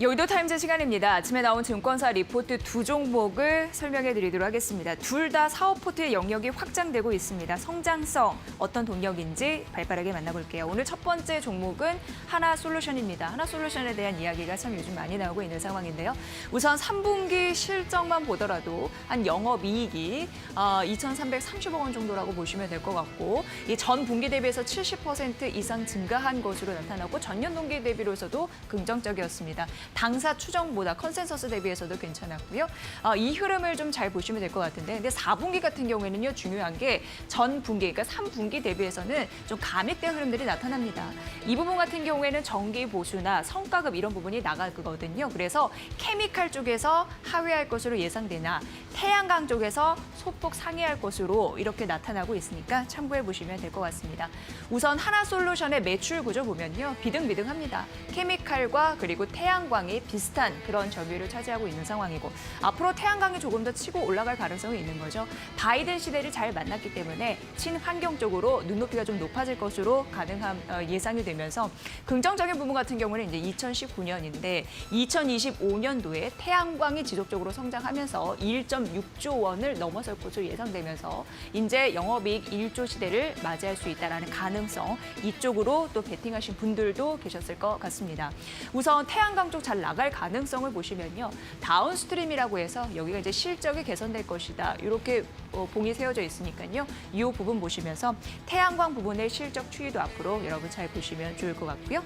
여의도 타임즈 시간입니다. 아침에 나온 증권사 리포트 두 종목을 설명해 드리도록 하겠습니다. 둘 다 사업포트의 영역이 확장되고 있습니다. 성장성, 어떤 동력인지 발빠르게 만나볼게요. 오늘 첫 번째 종목은 하나솔루션입니다. 하나솔루션에 대한 이야기가 참 요즘 많이 나오고 있는 상황인데요. 우선 3분기 실적만 보더라도 한 영업이익이 2,330억 원 정도라고 보시면 될 것 같고 이 전 분기 대비해서 70% 이상 증가한 것으로 나타나고 전년 동기 대비로서도 긍정적이었습니다. 당사 추정보다 컨센서스 대비해서도 괜찮았고요. 이 흐름을 좀 잘 보시면 될 것 같은데 근데 4분기 같은 경우에는요. 중요한 게 전 분기, 그러니까 3분기 대비해서는 좀 감익된 흐름들이 나타납니다. 이 부분 같은 경우에는 정기 보수나 성과급 이런 부분이 나갈 거거든요. 그래서 케미칼 쪽에서 하회할 것으로 예상되나 태양광 쪽에서 소폭 상회할 것으로 이렇게 나타나고 있으니까 참고해 보시면 될 것 같습니다. 우선 하나솔루션의 매출 구조 보면요. 비등비등합니다. 케미칼과 그리고 태양광이 비슷한 그런 점유율을 차지하고 있는 상황이고 앞으로 태양광이 조금 더 치고 올라갈 가능성이 있는 거죠. 바이든 시대를 잘 만났기 때문에 친환경적으로 눈높이가 좀 높아질 것으로 예상이 되면서 긍정적인 부분 같은 경우는 이제 2019년인데 2025년도에 태양광이 지속적으로 성장하면서 1.6조 원을 넘어설 것으로 예상되면서 이제 영업이익 1조 시대를 맞이할 수 있다는 가능성 이쪽으로 또 베팅하신 분들도 계셨을 것 같습니다. 우선 태양광 쪽 잘 나갈 가능성을 보시면요. 다운스트림이라고 해서 여기가 이제 실적이 개선될 것이다. 이렇게 봉이 세워져 있으니까요. 이 부분 보시면서 태양광 부분의 실적 추이도 앞으로 여러분 잘 보시면 좋을 것 같고요.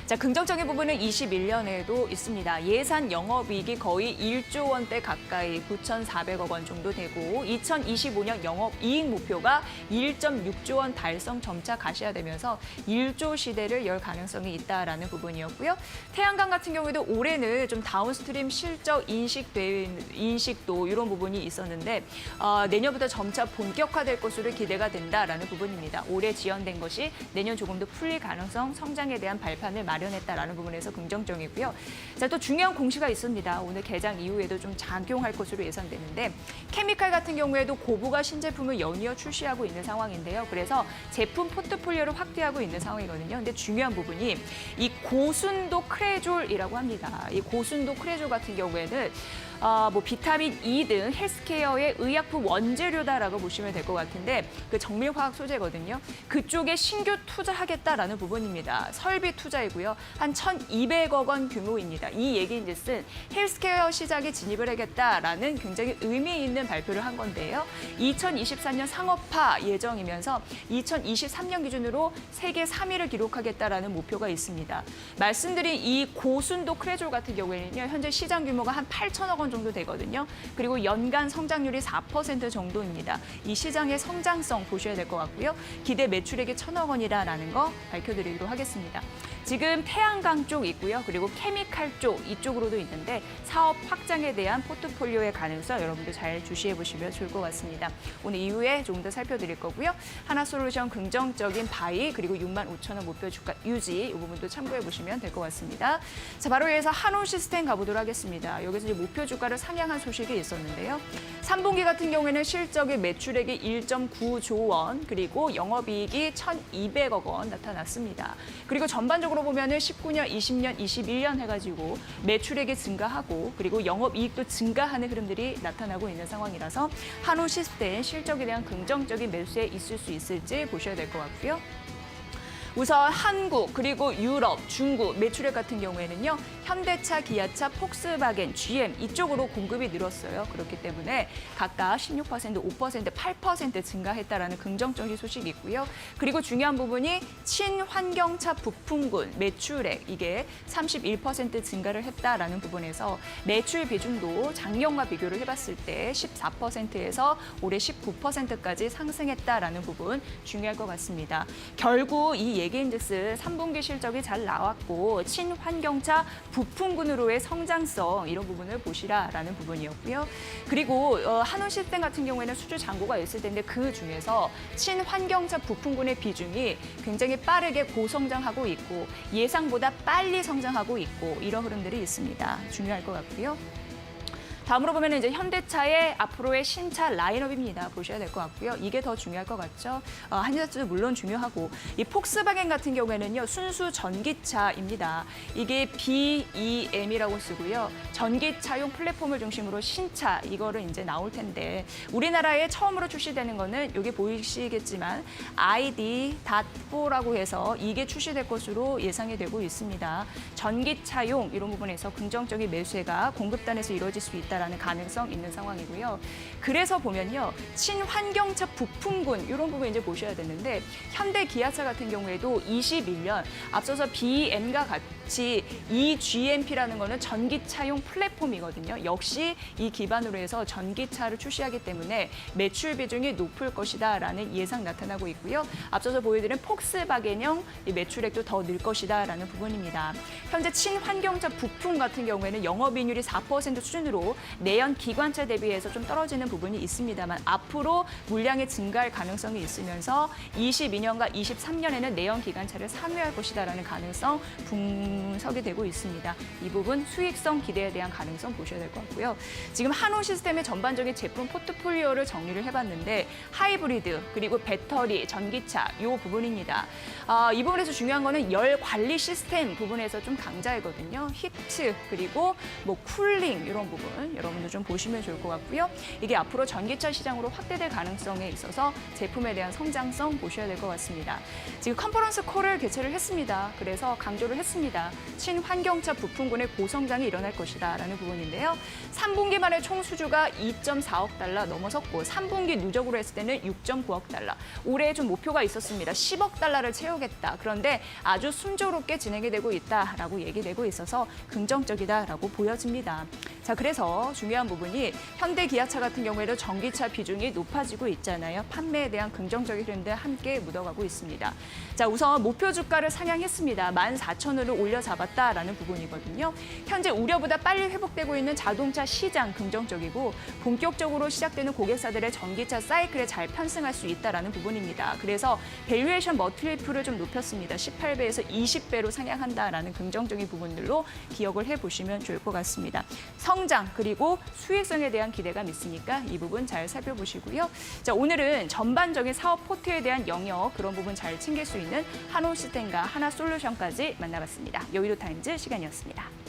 자, 긍정적인 부분은 21년에도 있습니다. 예산 영업이익이 거의 1조 원대 가까이 9,400억 원 정도 되고 2025년 영업이익 목표가 1.6조 원 달성 점차 가셔야 되면서 1조 시대를 열 가능성이 있다라는 부분이었고요. 태양광 같은 경우에도 올해는 좀 다운스트림 실적 인식도 이런 부분이 있었는데 내년부터 점차 본격화될 것으로 기대가 된다라는 부분입니다. 올해 지연된 것이 내년 조금 더 풀릴 가능성, 성장에 대한 발판을 마련했다라는 부분에서 긍정적이고요. 자, 또 중요한 공시가 있습니다. 오늘 개장 이후에도 좀 작용할 것으로 예상되는데 케미칼 같은 경우에도 고부가 신제품을 연이어 출시하고 있는 상황인데요. 그래서 제품 포트폴리오를 확대하고 있는 상황이거든요. 근데 중요한 부분이 이 고순도 크레졸이라고 합니다. 이 고순도 크레졸 같은 경우에는 비타민 E 등 헬스케어의 의약품 원재료다라고 보시면 될 것 같은데 그 정밀화학 소재거든요. 그쪽에 신규 투자하겠다라는 부분입니다. 설비 투자이고요. 한 1,200억 원 규모입니다. 이 얘기인즉슨 헬스케어 시장에 진입을 하겠다라는 굉장히 의미 있는 발표를 한 건데요. 2024년 상업화 예정이면서 2023년 기준으로 세계 3위를 기록하겠다라는 목표가 있습니다. 말씀드린 이 고순도 크레졸 같은 경우에는요. 현재 시장 규모가 한 8천억 원 정도 되거든요. 그리고 연간 성장률이 4% 정도입니다. 이 시장의 성장성 보셔야 될 것 같고요. 기대 매출액이 1,000억 원이라는 거 밝혀드리도록 하겠습니다. 지금 태양광 쪽 있고요. 그리고 케미칼 쪽 이쪽으로도 있는데 사업 확장에 대한 포트폴리오의 가능성 여러분들 잘 주시해 보시면 좋을 것 같습니다. 오늘 이후에 조금 더 살펴드릴 거고요. 하나솔루션 긍정적인 바이 그리고 65,000원 목표 주가 유지 이 부분도 참고해 보시면 될 것 같습니다. 자, 바로 이어서 한온시스템 가보도록 하겠습니다. 여기서 이제 목표 주가를 상향한 소식이 있었는데요. 3분기 같은 경우에는 실적의 매출액이 1.9조 원 그리고 영업이익이 1,200억 원 나타났습니다. 그리고 전반적으로 보면은 19년, 20년, 21년 해가지고 매출액이 증가하고 그리고 영업이익도 증가하는 흐름들이 나타나고 있는 상황이라서 한온시스템 실적에 대한 긍정적인 매수에 있을 수 있을지 보셔야 될 것 같고요. 우선 한국 그리고 유럽, 중국 매출액 같은 경우에는요. 현대차, 기아차, 폭스바겐, GM 이쪽으로 공급이 늘었어요. 그렇기 때문에 각각 16%, 5%, 8% 증가했다라는 긍정적인 소식이 있고요. 그리고 중요한 부분이 친환경차 부품군 매출액 이게 31% 증가를 했다라는 부분에서 매출 비중도 작년과 비교를 해봤을 때 14%에서 올해 19%까지 상승했다라는 부분 중요할 것 같습니다. 결국 이 얘기인즉슨 3분기 실적이 잘 나왔고 친환경차 부품군으로의 성장성 이런 부분을 보시라라는 부분이었고요. 그리고 한온시스템 같은 경우에는 수주 잔고가 있을 텐데 그 중에서 친환경차 부품군의 비중이 굉장히 빠르게 고성장하고 있고 예상보다 빨리 성장하고 있고 이런 흐름들이 있습니다. 중요할 것 같고요. 다음으로 보면 이제 현대차의 앞으로의 신차 라인업입니다. 보셔야 될 것 같고요. 이게 더 중요할 것 같죠. 한전자도 물론 중요하고 이 폭스바겐 같은 경우에는요. 순수 전기차입니다. 이게 BEM이라고 쓰고요. 전기차용 플랫폼을 중심으로 신차 이거를 이제 나올 텐데 우리나라에 처음으로 출시되는 거는 여기 보이시겠지만 ID.4라고 해서 이게 출시될 것으로 예상이 되고 있습니다. 전기차용 이런 부분에서 긍정적인 매수세가 공급단에서 이루어질 수 있다라는 가능성 있는 상황이고요. 그래서 보면요. 친환경차 부품군 이런 부분 이제 보셔야 되는데 현대 기아차 같은 경우에도 21년 앞서서 BM과 같이 eGMP라는 거는 전기차용 플랫폼이거든요. 역시 이 기반으로 해서 전기차를 출시하기 때문에 매출 비중이 높을 것이다라는 예상 나타나고 있고요. 앞서서 보여드린 폭스바겐형 매출액도 더 늘 것이다라는 부분입니다. 현재 친환경차 부품 같은 경우에는 영업이익률이 4% 수준으로 내연 기관차 대비해서 좀 떨어지는 부분이 있습니다만 앞으로 물량이 증가할 가능성이 있으면서 22년과 23년에는 내연 기관차를 상회할 것이다라는 가능성 분석이 되고 있습니다. 이 부분 수익성 기대에 대한 가능성 보셔야 될 것 같고요. 지금 한온 시스템의 전반적인 제품 포트폴리오를 정리를 해봤는데 하이브리드 그리고 배터리, 전기차 이 부분입니다. 이 부분에서 중요한 거는 열 관리 시스템 부분에서 좀 강자이거든요. 히트 그리고 뭐 쿨링 이런 부분 여러분들 좀 보시면 좋을 것 같고요. 이게 앞으로 전기차 시장으로 확대될 가능성에 있어서 제품에 대한 성장성 보셔야 될 것 같습니다. 지금 컨퍼런스 콜을 개최를 했습니다. 그래서 강조를 했습니다. 친환경차 부품군의 고성장이 일어날 것이다라는 부분인데요. 3분기 만에 총 수주가 2.4억 달러 넘어섰고 3분기 누적으로 했을 때는 6.9억 달러. 올해 좀 목표가 있었습니다. 10억 달러를 채우겠다. 그런데 아주 순조롭게 진행이 되고 있다라고 얘기되고 있어서 긍정적이다라고 보여집니다. 자, 그래서 중요한 부분이 현대 기아차 같은 경우에도 전기차 비중이 높아지고 있잖아요. 판매에 대한 긍정적인 흐름들 함께 묻어가고 있습니다. 자, 우선 목표 주가를 상향했습니다. 14,000원을 올려잡았다라는 부분이거든요. 현재 우려보다 빨리 회복되고 있는 자동차 시장 긍정적이고 본격적으로 시작되는 고객사들의 전기차 사이클에 잘 편승할 수 있다라는 부분입니다. 그래서 밸류에이션 머틀리플을 좀 높였습니다. 18배에서 20배로 상향한다라는 긍정적인 부분들로 기억을 해보시면 좋을 것 같습니다. 성장 그리고 수익성에 대한 기대감 있으니까 이 부분 잘 살펴보시고요. 자, 오늘은 전반적인 사업 포트에 대한 영역 그런 부분 잘 챙길 수 있는 한온 시스템과 하나솔루션까지 만나봤습니다. 여의도 타임즈 시간이었습니다.